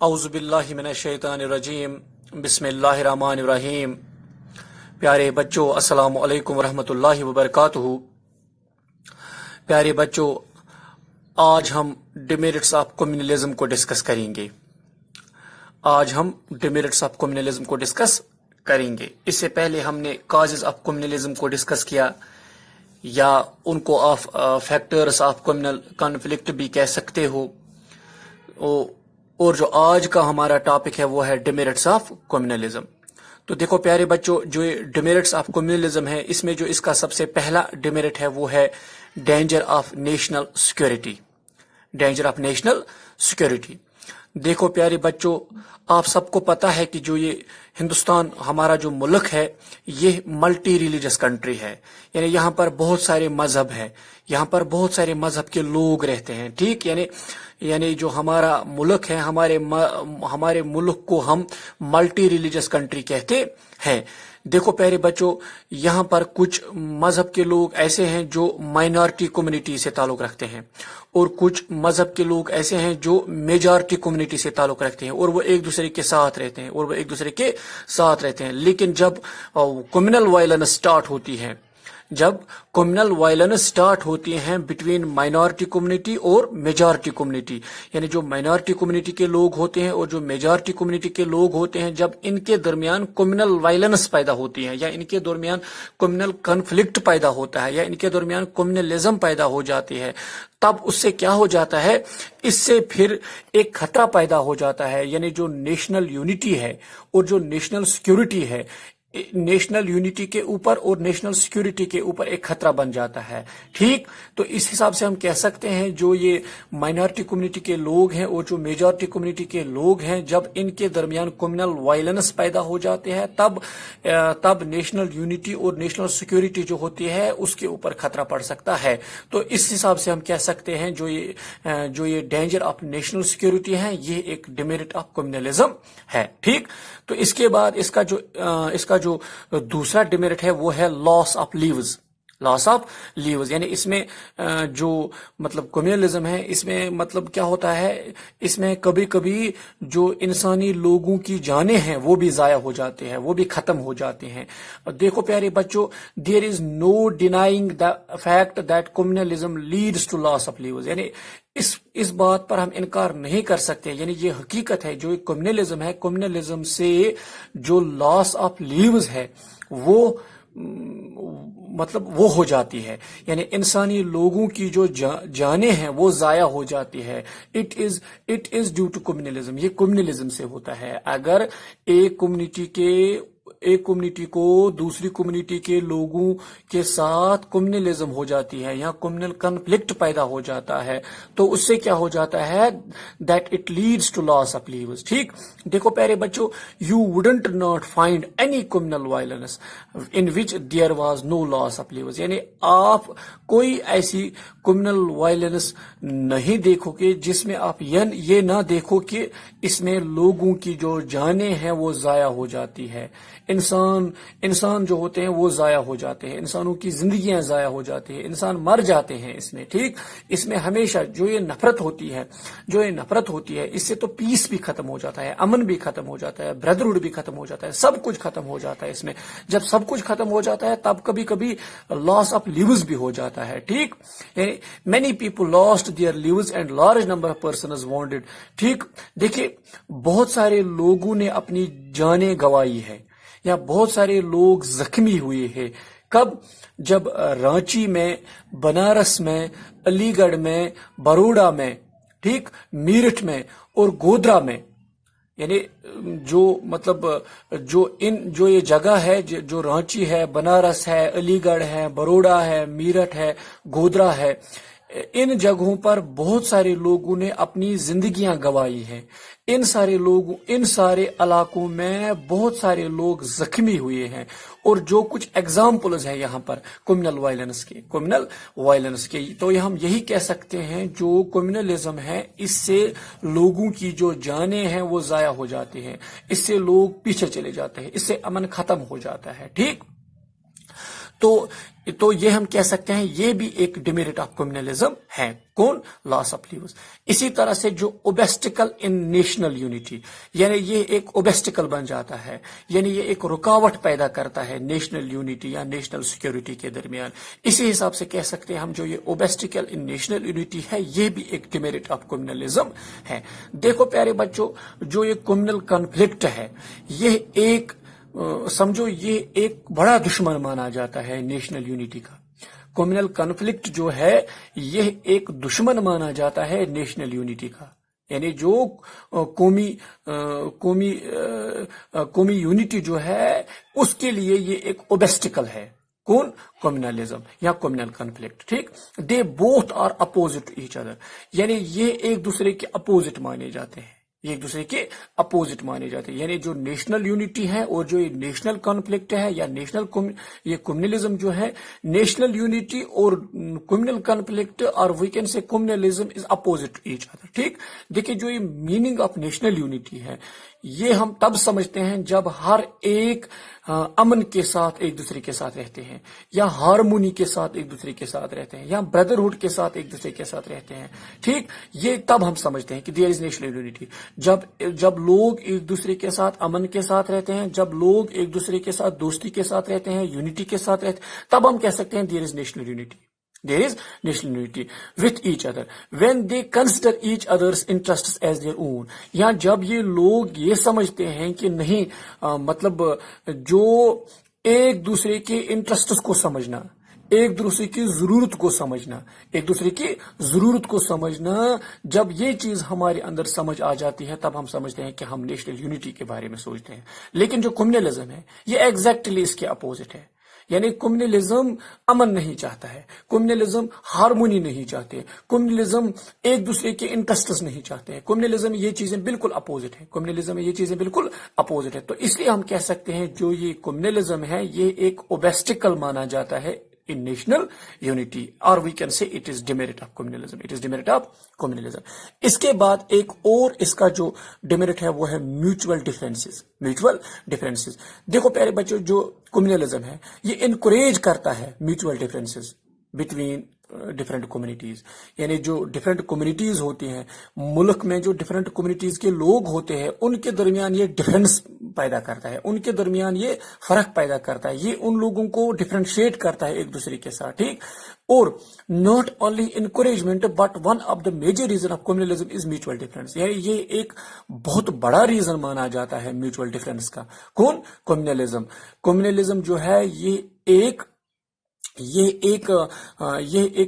اعوذ باللہ من الشیطان الرجیم بسم اللہ الرحمن الرحیم۔ پیارے بچوں، السلام علیکم ورحمۃ اللہ وبرکاتہ۔ پیارے بچوں، آج ہم ڈیمیرٹس آف کمیونلزم کو ڈسکس کریں گے۔ اس سے پہلے ہم نے کازز آف کمیونلزم کو ڈسکس کیا، یا ان کو of factors of communal conflict بھی کہہ سکتے ہو۔ اور جو آج کا ہمارا ٹاپک ہے وہ ہے ڈیمیرٹس آف کمیونلزم۔ تو دیکھو پیارے بچوں، جو ڈیمیرٹس آف کمیونلزم ہے، اس میں جو اس کا سب سے پہلا ڈیمیرٹ ہے وہ ہے ڈینجر آف نیشنل سیکورٹی۔ دیکھو پیارے بچوں، آپ سب کو پتا ہے کہ جو یہ ہندوستان ہمارا جو ملک ہے، یہ ملٹی ریلیجس کنٹری ہے، یعنی یہاں پر بہت سارے مذہب ہیں، یہاں پر بہت سارے مذہب کے لوگ رہتے ہیں، ٹھیک۔ یعنی جو ہمارا ملک ہے، ہمارے ملک کو ہم ملٹی ریلیجس کنٹری کہتے ہیں۔ دیکھو پیارے بچوں، یہاں پر کچھ مذہب کے لوگ ایسے ہیں جو مائنارٹی کمیونٹی سے تعلق رکھتے ہیں، اور کچھ مذہب کے لوگ ایسے ہیں جو میجارٹی کمیونٹی سے تعلق رکھتے ہیں، اور وہ ایک دوسرے کے ساتھ رہتے ہیں۔ لیکن جب کمیونل وائلنس سٹارٹ ہوتی ہیں بٹوین مائنارٹی کمیونٹی اور میجارٹی کمیونٹی، یعنی جو مائنارٹی کمیونٹی کے لوگ ہوتے ہیں اور جو میجارٹی کمیونٹی کے لوگ ہوتے ہیں، جب ان کے درمیان کمیونل وائلنس پیدا ہوتی ہے، یا ان کے درمیان کمیونل کنفلکٹ پیدا ہوتا ہے، یا ان کے درمیان کمیونلزم پیدا ہو جاتی ہے، تب اس سے کیا ہو جاتا ہے، اس سے پھر ایک خطرہ پیدا ہو جاتا ہے، یعنی جو نیشنل یونٹی ہے اور جو نیشنل سیکورٹی ہے، نیشنل یونٹی کے اوپر اور نیشنل سیکورٹی کے اوپر ایک خطرہ بن جاتا ہے، ٹھیک۔ تو اس حساب سے ہم کہہ سکتے ہیں جو یہ مائنارٹی کمیونٹی کے لوگ ہیں اور جو میجارٹی کمیونٹی کے لوگ ہیں، جب ان کے درمیان کمیونل وائلنس پیدا ہو جاتے ہیں، تب نیشنل یونٹی اور نیشنل سیکورٹی جو ہوتی ہے اس کے اوپر خطرہ پڑ سکتا ہے۔ تو اس حساب سے ہم کہہ سکتے ہیں جو یہ ڈینجر آف نیشنل سیکورٹی ہے، یہ ایک ڈیمیرٹ آف کمیونلزم ہے، ٹھیک۔ تو اس کے بعد اس کا جو دوسرا ڈیمیرٹ ہے وہ ہے لاس آف لیوز، یعنی اس میں جو مطلب کمیونلزم ہے، اس میں مطلب کیا ہوتا ہے، اس میں کبھی کبھی جو انسانی لوگوں کی جانیں ہیں وہ بھی ضائع ہو جاتے ہیں، وہ بھی ختم ہو جاتے ہیں۔ دیکھو پیارے بچوں، there is no denying the fact that communalism leads to loss of lives, یعنی اس بات پر ہم انکار نہیں کر سکتے، یعنی یہ حقیقت ہے، جو کمیونلزم ہے، کمیونلزم سے جو لاس آف لیوز ہے وہ ہو جاتی ہے، یعنی انسانی لوگوں کی جو جانیں ہیں وہ ضائع ہو جاتی ہے۔ It is due to communalism, یہ کمیونلزم سے ہوتا ہے۔ اگر ایک کمیونٹی کو دوسری کمیونٹی کے لوگوں کے ساتھ کمیونلزم ہو جاتی ہے یا کمیونل کنفلکٹ پیدا ہو جاتا ہے، تو اس سے کیا ہو جاتا ہے، that it leads to loss of lives, ٹھیک۔ دیکھو پیارے بچوں، you wouldn't not find any communal violence in which there was no loss of lives, یعنی آپ کوئی ایسی کمیونل وائلنس نہیں دیکھو گے جس میں آپ یہ نہ دیکھو کہ اس میں لوگوں کی جو جانیں ہیں وہ ضائع ہو جاتی ہے، انسان جو ہوتے ہیں وہ ضائع ہو جاتے ہیں، انسانوں کی زندگیاں ضائع ہو جاتی ہیں، انسان مر جاتے ہیں اس میں، ٹھیک۔ اس میں ہمیشہ جو یہ نفرت ہوتی ہے، اس سے تو پیس بھی ختم ہو جاتا ہے، امن بھی ختم ہو جاتا ہے، بردرہڈ بھی ختم ہو جاتا ہے، سب کچھ ختم ہو جاتا ہے اس میں۔ جب سب کچھ ختم ہو جاتا ہے تب کبھی کبھی لاس آف لیوز بھی ہو جاتا ہے، ٹھیک۔ Many people lost their lives and large number of persons wounded, ٹھیک۔ دیکھیے، بہت سارے لوگوں نے اپنی جانیں گنوائی ہے، یا بہت سارے لوگ زخمی ہوئے ہیں۔ کب؟ جب رانچی میں، بنارس میں، علی گڑھ میں، بروڑا میں، ٹھیک، میرٹھ میں اور گودرا میں، یعنی جو یہ جگہ ہے، جو رانچی ہے، بنارس ہے، علی گڑھ ہے، بروڑا ہے، میرٹھ ہے، گودرا ہے، ان جگہوں پر بہت سارے لوگوں نے اپنی زندگیاں گنوائی ہیں۔ ان سارے علاقوں میں بہت سارے لوگ زخمی ہوئے ہیں، اور جو کچھ ایگزامپلز ہیں یہاں پر کمیونل وائلنس کے، تو ہم یہی کہہ سکتے ہیں جو کمیونلزم ہے، اس سے لوگوں کی جو جانیں ہیں وہ ضائع ہو جاتی ہیں، اس سے لوگ پیچھے چلے جاتے ہیں، اس سے امن ختم ہو جاتا ہے، ٹھیک۔ تو یہ ہم کہہ سکتے ہیں یہ بھی ایک ڈیمیرٹ آف کمیونلزم ہے. کون؟ لاس آف لیورز. اسی طرح سے جو اوبیسٹیکل ان نیشنل یونٹی، یعنی یہ ایک اوبیسٹیکل بن جاتا ہے، یعنی یہ ایک رکاوٹ پیدا کرتا ہے نیشنل یونٹی یا نیشنل سیکورٹی کے درمیان. اسی حساب سے کہہ سکتے ہیں ہم جو یہ اوبیسٹیکل ان نیشنل یونٹی ہے یہ بھی ایک ڈیمیرٹ آف کمیونلزم ہے. دیکھو پیارے بچوں، جو یہ کمیونل کنفلکٹ ہے یہ ایک سمجھو یہ ایک بڑا دشمن مانا جاتا ہے نیشنل یونٹی کا. کمیونل کنفلکٹ جو ہے یہ ایک دشمن مانا جاتا ہے نیشنل یونٹی کا، یعنی جو قومی یونٹی جو ہے اس کے لیے یہ ایک اوبیسٹیکل ہے. کون؟ کمیونلزم یا کمیونل کنفلکٹ. ٹھیک، they both are opposite each other, یعنی یہ ایک دوسرے کے اپوزٹ مانے جاتے ہیں، یہ ایک دوسرے کے اپوزٹ مانے جاتے ہیں. یعنی جو نیشنل یونٹی ہے اور جو یہ نیشنل کانفلکٹ ہے یا یہ کمیونلزم جو ہے، نیشنل یونٹی اور کمیونل کانفلکٹ اور we can say communalism is opposite each other. ٹھیک، دیکھیں جو یہ میننگ آف نیشنل یونٹی ہے یہ ہم تب سمجھتے ہیں جب ہر ایک امن کے ساتھ ایک دوسرے کے ساتھ رہتے ہیں، یا ہارمونی کے ساتھ ایک دوسرے کے ساتھ رہتے ہیں، یا بردرہڈ کے ساتھ ایک دوسرے کے ساتھ رہتے ہیں. ٹھیک، یہ تب ہم سمجھتے ہیں کہ دیئر از نیشنل یونٹی. جب لوگ ایک دوسرے کے ساتھ امن کے ساتھ رہتے ہیں، جب لوگ ایک دوسرے کے ساتھ دوستی کے ساتھ رہتے ہیں، یونٹی کے ساتھ رہتے ہیں، تب ہم کہہ سکتے ہیں there is national unity. There is national unity with each other when they consider each other's interests as their own. یا جب یہ لوگ یہ سمجھتے ہیں کہ نہیں مطلب جو ایک دوسرے کے انٹرسٹس کو سمجھنا، ایک دوسرے کی ضرورت کو سمجھنا، ایک دوسرے کی ضرورت کو سمجھنا، جب یہ چیز ہمارے اندر سمجھ آ جاتی ہے تب ہم سمجھتے ہیں کہ ہم نیشنل یونٹی کے بارے میں سوچتے ہیں. لیکن جو کمیونلزم ہے یہ ایگزیکٹلی اس کے اپوزٹ ہے. یعنی کمیونلزم امن نہیں چاہتا ہے، کمیونلزم ہارمونی نہیں چاہتے، کمیونلزم ایک دوسرے کے انٹرسٹس نہیں چاہتے ہیں. کمیونلزم یہ چیزیں بالکل اپوزٹ ہیں، کمیونلزم یہ چیزیں بالکل اپوزٹ ہے. تو اس لیے ہم کہہ سکتے ہیں جو یہ کمیونلزم ہے یہ ایک اوبیسٹیکل مانا جاتا ہے in national unity, or we can say it is demerit of communalism. It is demerit of communalism. اس کے بعد ایک اور اس کا جو ڈیمیرٹ ہے وہ ہے میوچول ڈفرینسز. میوچول ڈفرینسز دیکھو پیارے بچوں، جو کمیونلزم ہے یہ انکوریج کرتا ہے mutual differences between different communities. یعنی جو ڈفرینٹ کمیونٹیز ہوتی ہیں ملک میں، جو ڈفرینٹ کمیونٹیز کے لوگ ہوتے ہیں ان کے درمیان یہ ڈفرینس پیدا کرتا ہے، ان کے درمیان یہ فرق پیدا کرتا ہے، یہ ان لوگوں کو ڈفرینشیٹ کرتا ہے ایک دوسرے کے ساتھ. ٹھیک، اور not only encouragement but one of the major reason of communalism is mutual difference. یعنی یہ ایک بہت بڑا ریزن مانا جاتا ہے میوچول ڈفرینس کا. کون؟ کمیونلزم. کمیونلزم جو ہے یہ ایک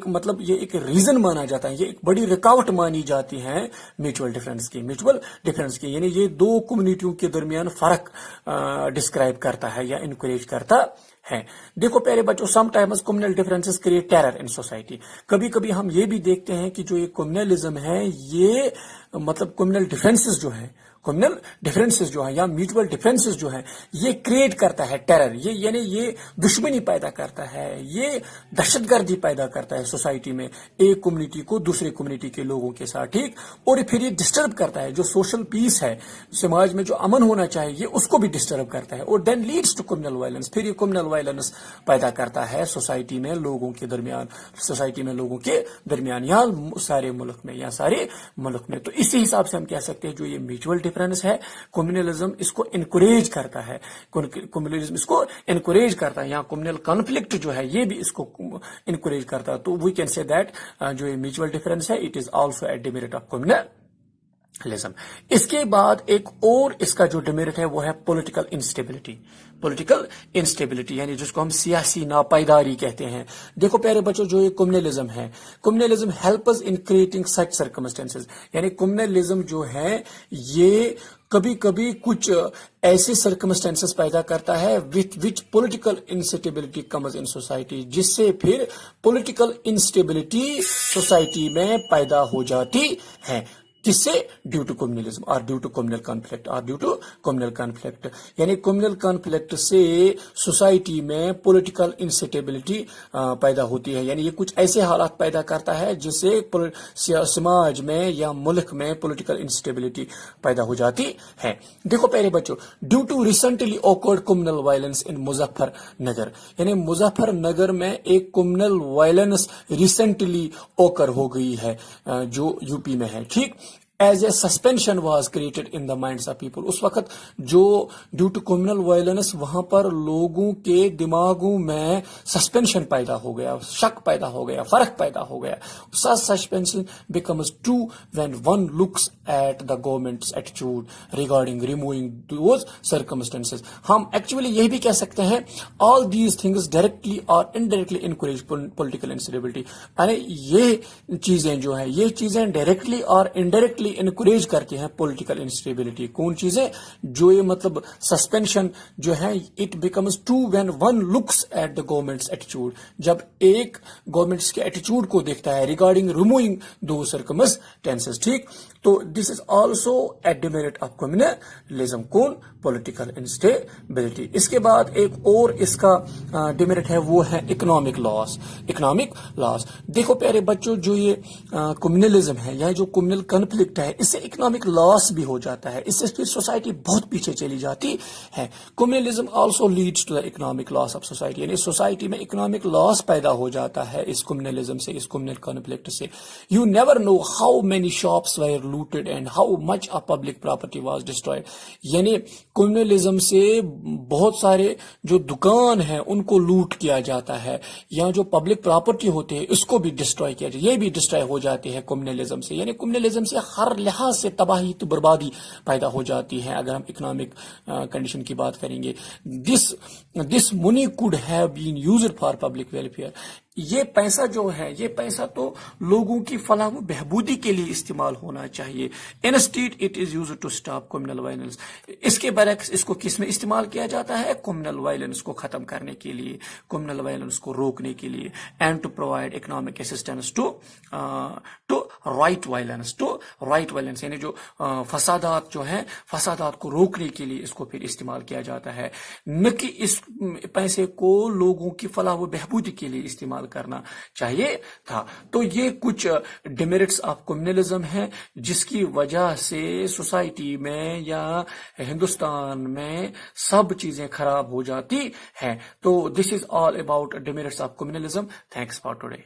مطلب یہ ایک ریزن مانا جاتا ہے، یہ ایک بڑی رکاوٹ مانی جاتی ہے میوچول ڈفرینس کی. یعنی یہ دو کمیونٹیوں کے درمیان فرق ڈسکرائب کرتا ہے یا انکریج کرتا ہے. دیکھو پیارے بچوں، some times communal differences create terror in society. کبھی کبھی ہم یہ بھی دیکھتے ہیں کہ جو یہ کمیونلزم ہے یہ مطلب کمیونل ڈفرینسز جو ہیں یا میوچول ڈفرینسز جو ہیں یہ کریٹ کرتا ہے ٹیرر. یعنی یہ دشمنی پیدا کرتا ہے، یہ دہشت گردی پیدا کرتا ہے سوسائٹی میں ایک کمیونٹی کو دوسرے کمیونٹی کے لوگوں کے ساتھ. ٹھیک، اور پھر یہ ڈسٹرب کرتا ہے جو سوشل پیس ہے، سماج میں جو امن ہونا چاہیے اس کو بھی ڈسٹرب کرتا ہے، اور then leads to communal violence. پھر یہ کمیونل وائلنس پیدا کرتا ہے سوسائٹی میں لوگوں کے درمیان یا سارے ملک میں. تو اسی حساب سے ہم کہہ سکتے ہیں جو یہ میوچول ڈفرینس ہے کمیونلزم اس کو انکوریج کرتا ہے، یا کمیونل کانفلکٹ جو ہے یہ بھی اس کو انکوریج کرتا ہے. تو وی کین سے دیٹ جو یہ میوچول ڈفرینس ہے it is also a demerit of communalism. اس کے بعد ایک اور اس کا جو ڈیمیرٹ ہے وہ ہے پولیٹیکل انسٹیبلٹی، یعنی جس کو ہم سیاسی ناپائیداری کہتے ہیں. دیکھو پیارے بچوں، جو یہ کمیونلزم ہے، communalism ہیلپز in creating such circumstances. یعنی کمیونلزم جو ہے یہ کبھی کبھی کچھ ایسے سرکمسٹینسز پیدا کرتا ہے with which political instability comes in society، جس سے پھر پولیٹیکل انسٹیبلٹی سوسائٹی میں پیدا ہو جاتی ہے. کس سے؟ ڈیو ٹو کمیونلزم اور ڈیو ٹو کمیونل کانفلکٹ اور ڈیو ٹو کمیونل کانفلکٹ. یعنی کمیونل کانفلکٹ سے سوسائٹی میں پولیٹیکل انسٹیبلٹی پیدا ہوتی ہے. یعنی یہ کچھ ایسے حالات پیدا کرتا ہے جس سے سماج میں یا ملک میں پولیٹیکل انسٹیبلٹی پیدا ہو جاتی ہے. دیکھو پہلے بچوں، due to recently occurred communal violence in Muzaffarnagar. یعنی مظفر نگر میں ایک کمیونل وائلنس ریسنٹلی اوکر ہو گئی ہے جو یو پی میں ہے. ٹھیک. As a suspension was created in the minds of people. اس وقت جو ڈیو ٹو کمیونل وائلنس وہاں پر لوگوں کے دماغوں میں سسپینشن پیدا ہو گیا، شک پیدا ہو گیا، فرق پیدا ہو گیا. Suspension becomes true when one looks at the government's ایٹیچیوڈ ریگارڈنگ ریموونگ دوز سرکمسٹینسز. ہم ایکچولی یہی بھی کہہ سکتے ہیں آل دیز تھنگز ڈائریکٹلی اور انڈائریکٹلی انکریج پولیٹیکل انسٹیبلٹی. یعنی یہ چیزیں جو ہیں، یہ چیزیں ڈائریکٹلی اور انڈائریکٹلی انکریج کرتی ہیں پولیٹیکل انسٹیبلٹی. کون چیزیں؟ جو یہ مطلب سسپینشن جو ہے it becomes true when one looks at the government's ایٹیچیوڈ. جب ایک گورنمنٹس کے ایٹیچیوڈ کو دیکھتا ہے ریگارڈنگ ریموونگ دو سرکمسٹینسز. ٹھیک. تو this is also a demerit of communalism. کون؟ Political instability. اس کے بعد ایک اور اس کا ڈیمیرٹ ہے، وہ ہے اکنامک لاس. اکنامک لاس. دیکھو پیارے بچوں، جو یہ کمیونلزم ہے یا جو کمیونل کنفلکٹ ہے، اس سے اکنامک لاس بھی ہو جاتا ہے. اس سے پھر سوسائٹی بہت پیچھے چلی جاتی ہے. Communalism also leads to the economic loss of society. یعنی سوسائٹی میں اکنامک لاس پیدا ہو جاتا ہے اس کمیونلزم سے، اس کمیونل کنفلکٹ سے. You never know how many shops were looted and how much of public property was destroyed. یعنی کمیونلزم سے بہت سارے جو دکان ہیں ان کو لوٹ کیا جاتا ہے، یا جو پبلک پراپرٹی ہوتے ہیں اس کو بھی ڈسٹروائے کیا جاتا ہے. یہ بھی ڈسٹروائے ہو جاتی ہے کمیونلزم سے. یعنی کمیونلزم سے ہر لحاظ سے تباہی تو بربادی پیدا ہو جاتی ہے. اگر ہم اکنامک کنڈیشن کی بات کریں گے، this money could have been used for public welfare. یہ پیسہ جو ہے، یہ پیسہ تو لوگوں کی فلاح و بہبودی کے لیے استعمال ہونا چاہیے. Instead it is used to stop communal violence. اس کے برعکس اس کو کس میں استعمال کیا جاتا ہے؟ کمیونل وائلنس کو ختم کرنے کے لیے، کمیونل وائلنس کو روکنے کے لیے. And to provide economic assistance to riot violence. یعنی جو فسادات جو ہیں، فسادات کو روکنے کے لیے اس کو پھر استعمال کیا جاتا ہے، نہ کہ اس پیسے کو لوگوں کی فلاح و بہبودی کے لیے استعمال کرنا چاہیے تھا. تو یہ کچھ ڈیمیرٹس آف کمیونلزم ہیں جس کی وجہ سے سوسائٹی میں یا ہندوستان میں سب چیزیں خراب ہو جاتی ہیں. تو this is all about demerits of communalism. Thanks for today.